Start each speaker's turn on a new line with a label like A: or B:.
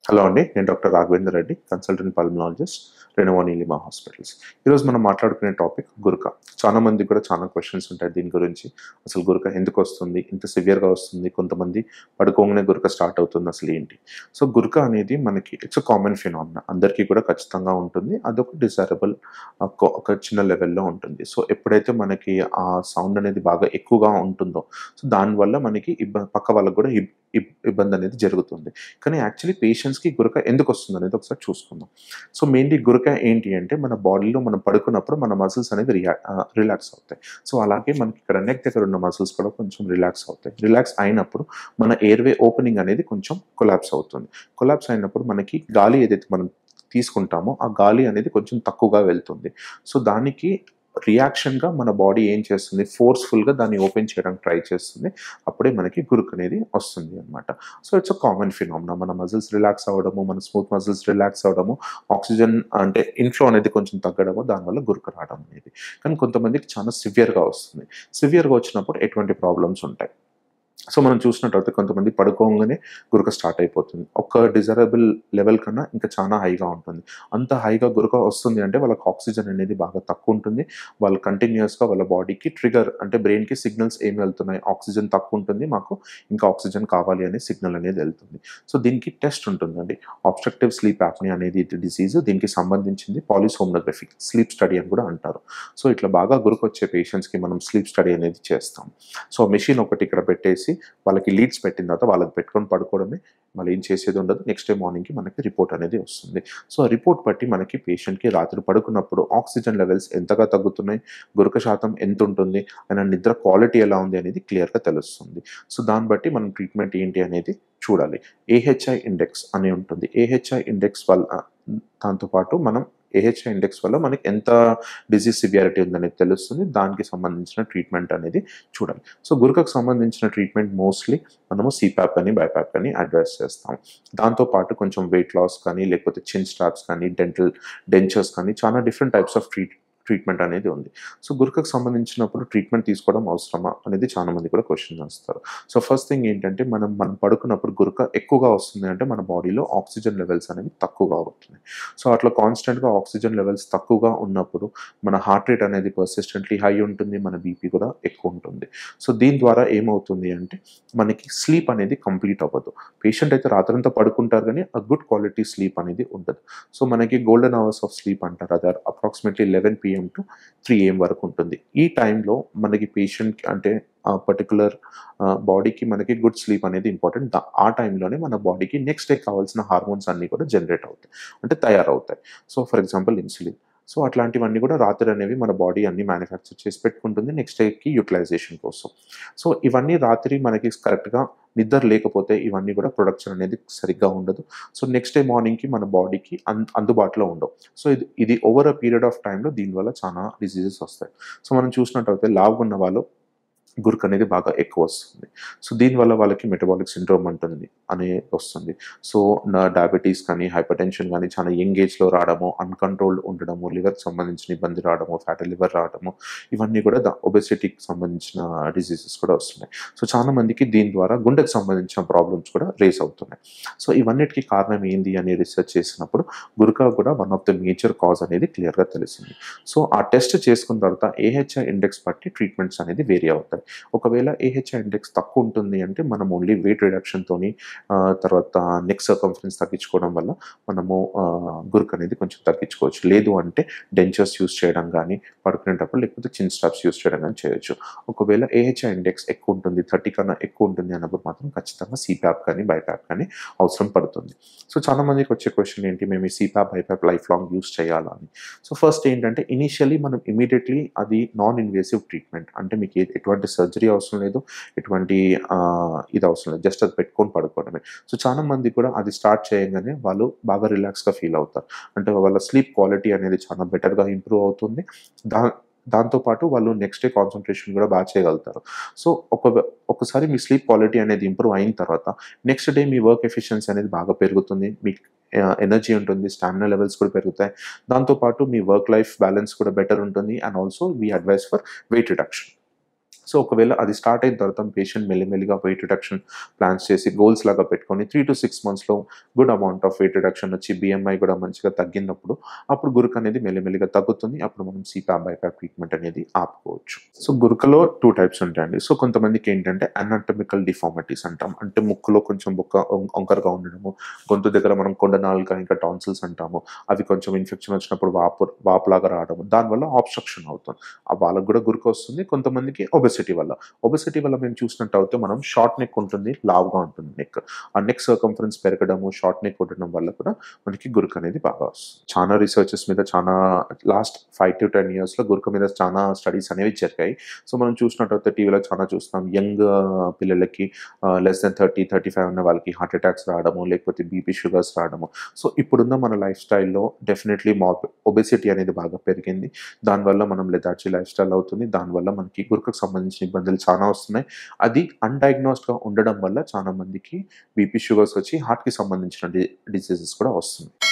A: Hello అండి. నేను doctor Raghavender Reddy, consultant pulmonologist, Renova Neelima hospitals. ఈరోజు మనం మాట్లాడుకునే టాపిక్ గురక. చాలా మందికి కూడా చాలా క్వెషన్స్ ఉంటాయి దీని గురించి. అసలు గురక ఎందుకొస్తుంది? ఇంత సివియర్‌గా వస్తుంది? కొంతమంది పడుకోంగానే గురక స్టార్ట్ అవుతుంది. అసలు ఏంటి? సో, గురక అనేది మనకి ఇట్స్ ఎ కామన్ ఫినామినా. అందరికీ కూడా ఖచ్చితంగా ఉంటుంది. అదొక డిజైరబుల్ ఒక చిన్న లెవెల్‌లో ఉంటుంది. సో, ఎప్పుడైతే మనకి ఆ సౌండ్ అనేది బాగా ఎక్కువగా ఉంటుందో, సో, దానివల్ల మనకి పక్క వాళ్ళకి కూడా ఇబ్బందనేది జరుగుతుంది. కానీ యాక్చువల్లీ పేషెంట్స్‌కి గురక ఎందుకొస్తుందనేది ఒకసారి చూసుకుందాం. సో, మెయిన్‌లీ గురక ఏంటి అంటే మన బాడీలో మనం పడుకున్నప్పుడు మన మజిల్స్ అనేవి రిలాక్స్ అవుతాయి. సో, అలాగే మనకి ఇక్కడ నెక్ దగ్గర ఉన్న మజిల్స్ కూడా కొంచెం రిలాక్స్ అవుతాయి. రిలాక్స్ అయినప్పుడు మన ఎయిర్‌వే ఓపెనింగ్ అనేది కొంచెం కొలాప్స్ అవుతుంది. కొలాప్స్ అయినప్పుడు మనకి గాలి ఏదైతే మనం తీసుకుంటామో ఆ గాలి అనేది కొంచెం తక్కువగా వెళ్తుంది. సో, దానికి రియాక్షన్‌గా మన బాడీ ఏం చేస్తుంది, ఫోర్స్‌ఫుల్‌గా దాన్ని ఓపెన్ చేయడానికి ట్రై చేస్తుంది. అప్పుడే మనకి గురుకనేది వస్తుంది అనమాట. So, it's a common phenomena. మన మజిల్స్ రిలాక్స్ అవ్వడము, మన స్మూత్ మజిల్స్ రిలాక్స్ అవ్వడము, ఆక్సిజన్ అంటే ఇన్‌ఫ్లో అనేది కొంచెం తగ్గడము, దానివల్ల గురక రావడం అనేది. కానీ కొంతమందికి చాలా సివియర్‌గా వస్తుంది. సివియర్‌గా వచ్చినప్పుడు ఎటువంటి ప్రాబ్లమ్స్ ఉంటాయి. సో, మనం చూసినట్టయితే కొంతమంది పడుకోంగానే గురక స్టార్ట్ అయిపోతుంది. ఒక డిజైరబుల్ లెవెల్ కన్నా ఇంకా చాలా హైగా ఉంటుంది. అంత హైగా గురక వస్తుంది అంటే వాళ్ళకి ఆక్సిజన్ అనేది బాగా తక్కువుంటుంది. వాళ్ళు కంటిన్యూయస్‌గా వాళ్ళ బాడీకి ట్రిగ్గర్ అంటే బ్రెయిన్‌కి సిగ్నల్స్ ఏమి వెళ్తున్నాయి, ఆక్సిజన్ తక్కువుంటుంది, మాకు ఇంకా ఆక్సిజన్ కావాలి అనే సిగ్నల్ అనేది వెళ్తుంది. సో, దీనికి టెస్ట్ ఉంటుందండి. అబ్స్ట్రక్టివ్ స్లీప్ యాప్నియా అనేది డిసీజ్. దీనికి సంబంధించింది పాలిసోమ్నోగ్రఫీ స్లీప్ స్టడీ అని కూడా అంటారు. సో, ఇట్లా బాగా గురకొచ్చే పేషెంట్స్‌కి మనం స్లీప్ స్టడీ అనేది చేస్తాం. సో, మెషిన్ ఒకటి ఇక్కడ పెట్టేసి వాళ్ళకి లీడ్స్ పెట్టిన తర్వాత వాళ్ళకి పెట్టుకొని పడుకోవడమే. వాళ్ళు ఏం చేసేది ఉండదు. నెక్స్ట్ డే మార్నింగ్‌కి మనకి రిపోర్ట్ అనేది వస్తుంది. సో, ఆ రిపోర్ట్ బట్టి మనకి పేషెంట్‌కి రాత్రి పడుకున్నప్పుడు ఆక్సిజన్ లెవెల్స్ ఎంతగా తగ్గుతున్నాయి, గురక శాతం ఎంతుంటుంది, ఆయన నిద్ర క్వాలిటీ ఎలా ఉంది అనేది క్లియర్‌గా తెలుస్తుంది. సో, దాన్ని బట్టి మనం ట్రీట్మెంట్ ఏంటి అనేది చూడాలి. ఏహెచ్ఐ ఇండెక్స్ అని ఉంటుంది. ఏహెచ్ఐ ఇండెక్స్ వల్ల దాంతో పాటు మనం ఏహెచ్ఐ ఇండెక్స్ వల్ల మనకి ఎంత డిసీజ్ సివియారిటీ ఉందనేది తెలుస్తుంది. దానికి సంబంధించిన ట్రీట్మెంట్ అనేది చూడాలి. సో, గురకకు సంబంధించిన ట్రీట్మెంట్ మోస్ట్‌లీ మనము సీపాప్ అని, బైపాప్ అని అడ్వైస్ చేస్తాం. దాంతో పాటు కొంచెం వెయిట్ లాస్ కానీ, లేకపోతే చిన్ స్ట్రాప్స్ కానీ, డెంచర్స్ కానీ చాలా డిఫరెంట్ టైప్స్ ఆఫ్ ట్రీట్మెంట్ అనేది ఉంది. సో, గురకకు సంబంధించినప్పుడు ట్రీట్మెంట్ తీసుకోవడం అవసరమా అనేది చాలా మంది కూడా క్వెషన్ చేస్తారు. సో, ఫస్ట్ థింగ్ ఏంటంటే మనం పడుకున్నప్పుడు గురక ఎక్కువగా వస్తుంది అంటే మన బాడీలో ఆక్సిజన్ లెవెల్స్ అనేవి తక్కువగా అవుతున్నాయి. సో, అట్లా కాన్స్టెంట్‌గా ఆక్సిజన్ లెవెల్స్ తక్కువగా ఉన్నప్పుడు మన హార్ట్ రేట్ అనేది పర్సిస్టెంట్‌లీ హై ఉంటుంది. మన బీపీ కూడా ఎక్కువ ఉంటుంది. సో, దీని ద్వారా ఏమవుతుంది అంటే మనకి స్లీప్ అనేది కంప్లీట్ అవ్వదు. పేషెంట్ అయితే రాత్రంతా పడుకుంటారు గానీ ఆ గుడ్ క్వాలిటీ స్లీప్ అనేది ఉండదు. సో, మనకి గోల్డెన్ అవర్స్ ఆఫ్ స్లీప్ అంటారు. అది అప్రాక్సిమేట్‌లీ 11 పీఎం టు 3 ఏఎం వరకు ఉంటుంది. ఈ టైంలో మనకి పేషెంట్‌కి అంటే ఆ పర్టిక్యులర్ బాడీకి మనకి గుడ్ స్లీప్ అనేది ఇంపార్టెంట్. ఆ టైంలోనే మన బాడీకి నెక్స్ట్ డే కావాల్సిన హార్మోన్స్ అన్నీ కూడా జనరేట్ అవుతాయి. అంటే తయారవుతాయి. So, for example insulin. So, అట్లాంటివన్నీ కూడా రాత్రి అనేవి మన బాడీ అన్నీ మ్యానుఫ్యాక్చర్ చేసి పెట్టుకుంటుంది నెక్స్ట్ డేకి యుటిలైజేషన్ కోసం. సో, ఇవన్నీ రాత్రి మనకి కరెక్ట్‌గా నిద్ర లేకపోతే ఇవన్నీ కూడా ప్రొడక్షన్ అనేది సరిగ్గా ఉండదు. సో, నెక్స్ట్ డే మార్నింగ్‌కి మన బాడీకి అందుబాటులో ఉండవు. సో, ఇది ఇది ఓవర్ ఎ పీరియడ్ ఆఫ్ టైమ్‌లో దీనివల్ల చాలా డిసీజెస్ వస్తాయి. సో, మనం చూసినట్టయితే లావుగున్న వాళ్ళు గురక అనేది బాగా ఎక్కువొస్తుంది. సో, దీనివల్ల వాళ్ళకి మెటబాలిక్ సిండ్రోమ్ అంటుంది అని వస్తుంది. సో, డయాబెటిస్ కానీ, హైపర్‌టెన్షన్ గానీ చాలా యంగ్ ఏజ్‌లో రావడము, అన్‌కంట్రోల్డ్ ఉండడము, లివర్‌కి సంబంధించిన ఇబ్బంది రావడము, ఫ్యాటీ లివర్ రావడము, ఇవన్నీ కూడా ఒబెసిటీకి సంబంధించిన డిసీజెస్ కూడా వస్తున్నాయి. సో, చాలా మందికి దీని ద్వారా గుండెకు సంబంధించిన ప్రాబ్లమ్స్ కూడా రైజ్ అవుతున్నాయి. సో, ఇవన్నిటికి కారణం ఏంది అని రిసర్చ్ చేసినప్పుడు గురక కూడా one of the major cause అనేది క్లియర్‌గా తెలిసింది. సో, ఆ టెస్ట్ చేసుకున్న తర్వాత ఏహెచ్ఐ ఇండెక్స్ బట్టి ట్రీట్మెంట్స్ అనేది వేరీ అవుతాయి. ఒకవేళ ఏహెచ్ఐ ఇండెక్స్ తక్కువ ఉంటుంది అంటే మనం ఓన్లీ వెయిట్ రిడక్షన్‌తోని తర్వాత నెక్ సర్కంఫరెన్స్ తగ్గించుకోవడం వల్ల మనము గురక అనేది కొంచెం తగ్గించుకోవచ్చు. లేదు అంటే డెంచర్స్ యూజ్ చేయడం గానీ, పడుకునేటప్పుడు లేకపోతే చిన్ స్ట్రాప్స్ యూజ్ చేయడం గానీ చేయొచ్చు. ఒకవేళ ఏహెచ్ఐ ఇండెక్స్ ఎక్కువ ఉంటుంది, 30 కన్నా ఎక్కువ ఉంటుంది అన్నప్పుడు మాత్రం ఖచ్చితంగా సీపాప్ కానీ, బైపాప్ కానీ అవసరం పడుతుంది. సో, చాలా మందికి వచ్చే క్వెషన్ ఏంటి, మేము ఈ CPAP, BiPAP life long use చేయాలా అని. సో, ఫస్ట్ ఏంటంటే ఇనీషియల్లీ మనం ఇమ్మీడియేట్‌లీ అది నాన్ ఇన్వేసివ్ ట్రీట్మెంట్. అంటే మీకు ఎటువంటి సర్జరీ అవసరం లేదు. ఎటువంటి ఇది అవసరం లేదు. జస్ట్ అది పెట్టుకొని పడుకోవడమే. సో, చాలా మంది కూడా అది స్టార్ట్ చేయంగానే వాళ్ళు బాగా రిలాక్స్‌గా ఫీల్ అవుతారు. అంటే వాళ్ళ స్లీప్ క్వాలిటీ అనేది చాలా బెటర్‌గా ఇంప్రూవ్ అవుతుంది. దా దాంతో పాటు వాళ్ళు నెక్స్ట్ డే కాన్సంట్రేషన్ కూడా చేయగలుగుతారు. సో, ఒకసారి మీ స్లీప్ క్వాలిటీ అనేది ఇంప్రూవ్ అయిన తర్వాత నెక్స్ట్ డే మీ వర్క్ ఎఫిషియన్సీ అనేది బాగా పెరుగుతుంది. మీకు ఎనర్జీ ఉంటుంది. స్టామినా లెవెల్స్ కూడా పెరుగుతాయి. దాంతో పాటు మీ వర్క్ లైఫ్ బ్యాలెన్స్ కూడా బెటర్ ఉంటుంది. And also we advise for weight reduction. So ఒకవేళ అది స్టార్ట్ అయిన తర్వాత పేషెంట్ మెల్లిమెల్లిగా వెయిట్ రిడక్షన్ ప్లాన్స్ చేసి గోల్స్ లాగా పెట్టుకొని 3 to 6 మంత్స్లో good amount of weight reduction వచ్చి బిఎంఐ కూడా మంచిగా తగ్గినప్పుడు అప్పుడు గురుక అనేది మెల్లిమెల్లిగా తగ్గుతుంది. అప్పుడు మనం సిపాప్ బైపాప్ ట్రీట్మెంట్ అనేది ఆపుకోవచ్చు. సో గురుకలో 2 టైప్స్ ఉంటాయండి. సో కొంతమందికి ఏంటంటే అనాటమికల్ డిఫార్మిటీస్ అంటాం. అంటే ముక్కులో కొంచెం వంకరగా ఉండడము, గొంతు దగ్గర మనం కొండ నాలుక ఇంకా టాన్సిల్స్ అంటాము. అవి కొంచెం ఇన్ఫెక్షన్ వచ్చినప్పుడు వాపులాగా రావడం, దానివల్ల ఆబ్స్ట్రక్షన్ అవుతుంది. వాళ్ళకు కూడా గురుక వస్తుంది. కొంతమందికి ఒబెసిటీ వల్ల మేము చూసినట్టు అయితే మనం షార్ట్ నెక్ ఉంటుంది, లావుగా ఉంటుంది నెక్. ఆ నెక్ సర్కంఫరెన్స్ పెరగడము, షార్ట్ నెక్ ఉండడం వల్ల కూడా మనకి గురుక అనేది బాగా వస్తుంది. చాలా రీసెర్చెస్ మీద చాలా లాస్ట్ 5 to 10 ఇయర్స్లో గురుక మీద చాలా స్టడీస్ అనేవి జరిగాయి. సో మనం చూసినట్టయితే టీవీలో చాలా చూస్తాం. యంగ్ పిల్లలకి లెస్ దెన్ 30-35 ఉన్న వాళ్ళకి హార్ట్ అటాక్స్ రావడము, లేకపోతే బీపీ షుగర్స్ రావడము. సో ఇప్పుడున్న మన లైఫ్ స్టైల్లో డెఫినెట్లీ ఒబెసిటీ అనేది బాగా పెరిగింది. దానివల్ల మనం లెథార్జీ లైఫ్ స్టైల్ అవుతుంది. దానివల్ల మనకి గురుకకు సంబంధించిన ఇబ్బందులు చాలా వస్తున్నాయి. అది అన్‌డయాగ్నోస్డ్‌గా ఉండడం వల్ల చాలా మందికి బీపీ షుగర్స్ వచ్చి హార్ట్‌కి సంబంధించిన డిసీజెస్ కూడా వస్తున్నాయి.